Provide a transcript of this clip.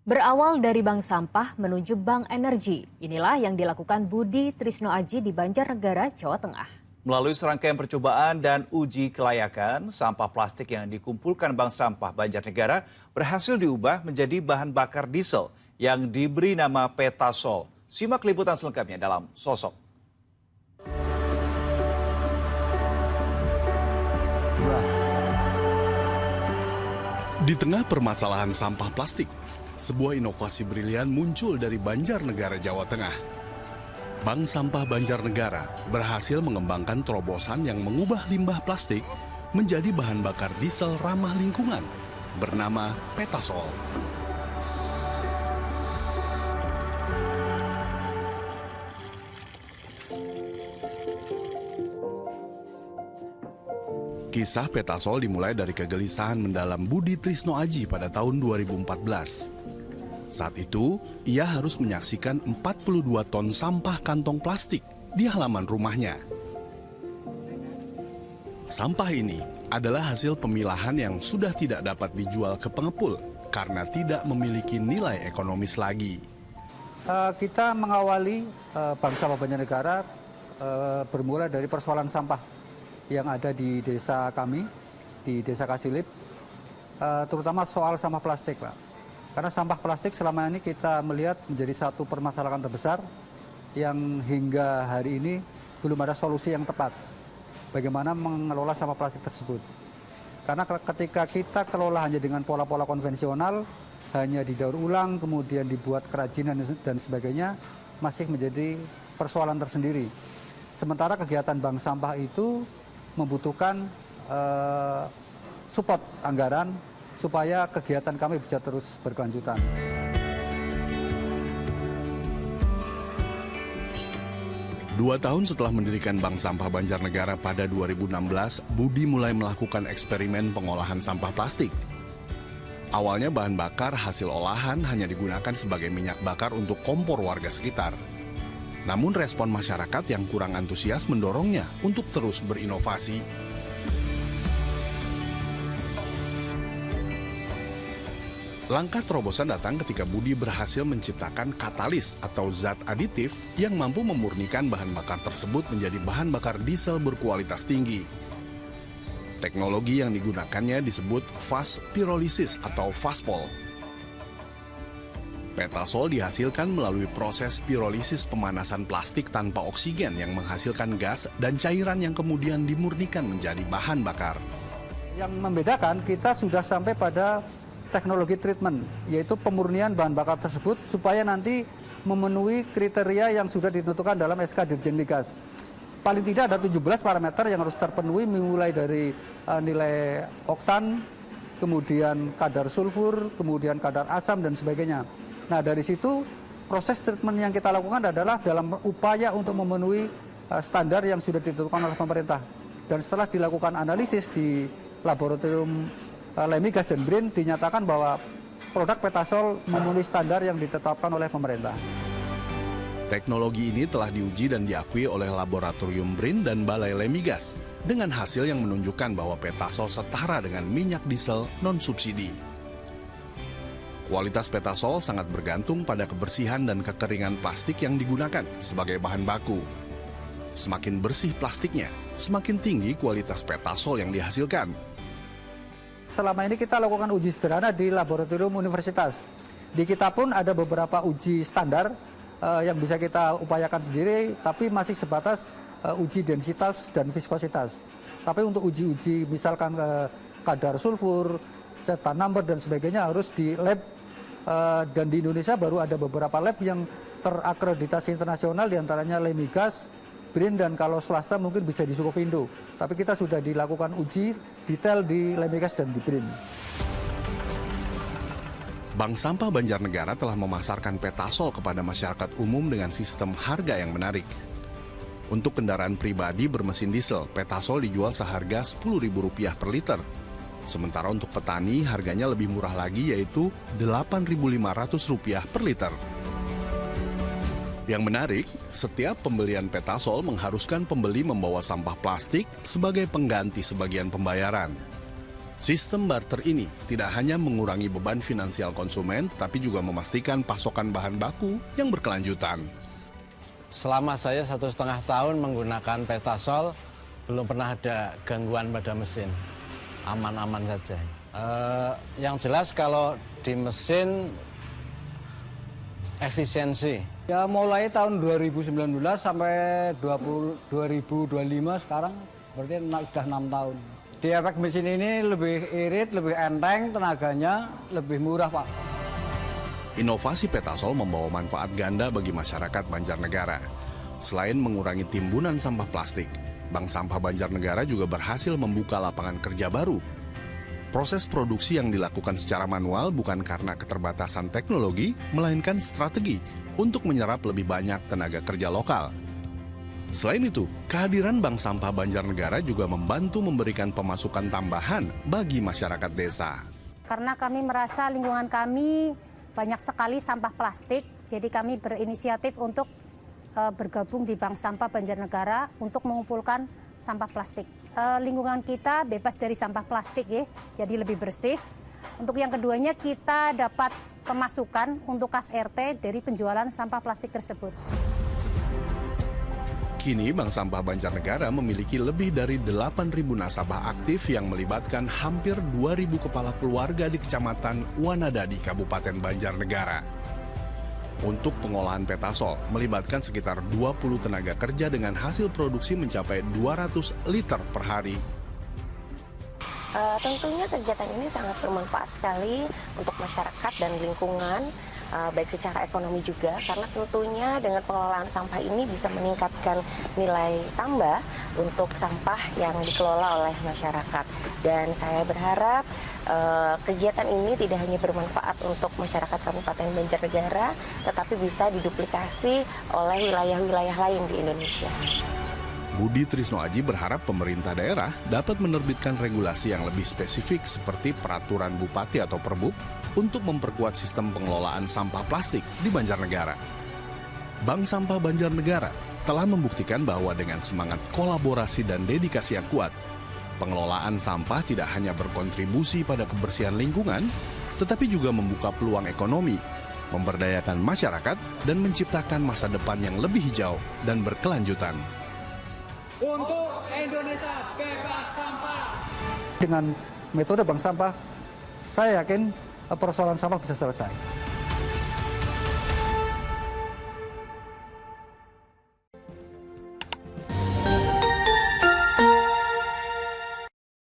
Berawal dari bank sampah menuju bank energi, inilah yang dilakukan Budi Trisno Aji di Banjarnegara, Jawa Tengah. Melalui serangkaian percobaan dan uji kelayakan, sampah plastik yang dikumpulkan Bank Sampah Banjarnegara berhasil diubah menjadi bahan bakar diesel yang diberi nama Petasol. Simak liputan selengkapnya dalam Sosok. Di tengah permasalahan sampah plastik, sebuah inovasi brilian muncul dari Banjarnegara, Jawa Tengah. Bank Sampah Banjarnegara berhasil mengembangkan terobosan yang mengubah limbah plastik menjadi bahan bakar diesel ramah lingkungan bernama Petasol. Kisah Petasol dimulai dari kegelisahan mendalam Budi Trisno Aji pada tahun 2014. Saat itu, ia harus menyaksikan 42 ton sampah kantong plastik di halaman rumahnya. Sampah ini adalah hasil pemilahan yang sudah tidak dapat dijual ke pengepul karena tidak memiliki nilai ekonomis lagi. Kita mengawali Bank Sampah Banjarnegara bermula dari persoalan sampah yang ada di desa kami, di Desa Kasilip, terutama soal sampah plastik, Pak. Karena sampah plastik selama ini kita melihat menjadi satu permasalahan terbesar yang hingga hari ini belum ada solusi yang tepat. Bagaimana mengelola sampah plastik tersebut. Karena ketika kita kelola hanya dengan pola-pola konvensional, hanya didaur ulang, kemudian dibuat kerajinan dan sebagainya, masih menjadi persoalan tersendiri. Sementara kegiatan bank sampah itu membutuhkan support anggaran supaya kegiatan kami bisa terus berkelanjutan. Dua tahun setelah mendirikan Bank Sampah Banjarnegara pada 2016, Budi mulai melakukan eksperimen pengolahan sampah plastik. Awalnya bahan bakar hasil olahan hanya digunakan sebagai minyak bakar untuk kompor warga sekitar. Namun respon masyarakat yang kurang antusias mendorongnya untuk terus berinovasi. Langkah terobosan datang ketika Budi berhasil menciptakan katalis atau zat aditif yang mampu memurnikan bahan bakar tersebut menjadi bahan bakar diesel berkualitas tinggi. Teknologi yang digunakannya disebut fast pyrolysis atau fastpol. Petasol dihasilkan melalui proses pirolisis pemanasan plastik tanpa oksigen yang menghasilkan gas dan cairan yang kemudian dimurnikan menjadi bahan bakar. Yang membedakan kita sudah sampai pada teknologi treatment, yaitu pemurnian bahan bakar tersebut supaya nanti memenuhi kriteria yang sudah ditentukan dalam SK Dirjen Migas. Paling tidak ada 17 parameter yang harus terpenuhi mulai dari nilai oktan, kemudian kadar sulfur, kemudian kadar asam dan sebagainya. Nah, dari situ proses treatment yang kita lakukan adalah dalam upaya untuk memenuhi standar yang sudah ditentukan oleh pemerintah. Dan setelah dilakukan analisis di laboratorium Lemigas dan BRIN, dinyatakan bahwa produk Petasol memenuhi standar yang ditetapkan oleh pemerintah. Teknologi ini telah diuji dan diakui oleh laboratorium BRIN dan Balai Lemigas dengan hasil yang menunjukkan bahwa Petasol setara dengan minyak diesel non-subsidi. Kualitas Petasol sangat bergantung pada kebersihan dan kekeringan plastik yang digunakan sebagai bahan baku. Semakin bersih plastiknya, semakin tinggi kualitas Petasol yang dihasilkan. Selama ini kita lakukan uji sederhana di laboratorium universitas. Di kita pun ada beberapa uji standar yang bisa kita upayakan sendiri, tapi masih sebatas uji densitas dan viskositas. Tapi untuk uji-uji misalkan kadar sulfur, cetak number dan sebagainya harus di lab. Dan di Indonesia baru ada beberapa lab yang terakreditasi internasional, diantaranya Lemigas, BRIN, dan kalau swasta mungkin bisa di Sukovindo. Tapi kita sudah dilakukan uji detail di Lemigas dan di BRIN. Bank Sampah Banjarnegara telah memasarkan Petasol kepada masyarakat umum dengan sistem harga yang menarik. Untuk kendaraan pribadi bermesin diesel, Petasol dijual seharga Rp10.000 per liter. Sementara untuk petani harganya lebih murah lagi, yaitu Rp8.500 per liter. Yang menarik, setiap pembelian Petasol mengharuskan pembeli membawa sampah plastik sebagai pengganti sebagian pembayaran. Sistem barter ini tidak hanya mengurangi beban finansial konsumen, tetapi juga memastikan pasokan bahan baku yang berkelanjutan. Selama saya 1,5 tahun menggunakan Petasol, belum pernah ada gangguan pada mesin. Aman-aman saja. Yang jelas kalau di mesin efisiensi. Ya mulai tahun 2019 sampai 2025 sekarang berarti sudah 6 tahun. Di efek mesin ini lebih irit, lebih enteng, tenaganya lebih murah, Pak. Inovasi Petasol membawa manfaat ganda bagi masyarakat Banjarnegara. Selain mengurangi timbunan sampah plastik, Bank Sampah Banjarnegara juga berhasil membuka lapangan kerja baru. Proses produksi yang dilakukan secara manual bukan karena keterbatasan teknologi, melainkan strategi untuk menyerap lebih banyak tenaga kerja lokal. Selain itu, kehadiran Bank Sampah Banjarnegara juga membantu memberikan pemasukan tambahan bagi masyarakat desa. Karena kami merasa lingkungan kami banyak sekali sampah plastik, jadi kami berinisiatif untuk bergabung di Bank Sampah Banjarnegara untuk mengumpulkan sampah plastik. Lingkungan kita bebas dari sampah plastik ya, jadi lebih bersih. Untuk yang keduanya kita dapat pemasukan untuk kas RT dari penjualan sampah plastik tersebut. Kini Bank Sampah Banjarnegara memiliki lebih dari 8.000 nasabah aktif yang melibatkan hampir 2.000 kepala keluarga di Kecamatan Wanadadi, Kabupaten Banjarnegara. Untuk pengolahan Petasol, melibatkan sekitar 20 tenaga kerja dengan hasil produksi mencapai 200 liter per hari. Tentunya kegiatan ini sangat bermanfaat sekali untuk masyarakat dan lingkungan, baik secara ekonomi juga, karena tentunya dengan pengelolaan sampah ini bisa meningkatkan nilai tambah untuk sampah yang dikelola oleh masyarakat. Dan saya berharap kegiatan ini tidak hanya bermanfaat untuk masyarakat Kabupaten Banjarnegara, tetapi bisa diduplikasi oleh wilayah-wilayah lain di Indonesia. Budi Trisno Aji berharap pemerintah daerah dapat menerbitkan regulasi yang lebih spesifik seperti peraturan bupati atau perbub untuk memperkuat sistem pengelolaan sampah plastik di Banjarnegara. Bank Sampah Banjarnegara telah membuktikan bahwa dengan semangat kolaborasi dan dedikasi yang kuat, pengelolaan sampah tidak hanya berkontribusi pada kebersihan lingkungan, tetapi juga membuka peluang ekonomi, memberdayakan masyarakat, dan menciptakan masa depan yang lebih hijau dan berkelanjutan. Untuk Indonesia bebas sampah. Dengan metode bank sampah, saya yakin persoalan sampah bisa selesai.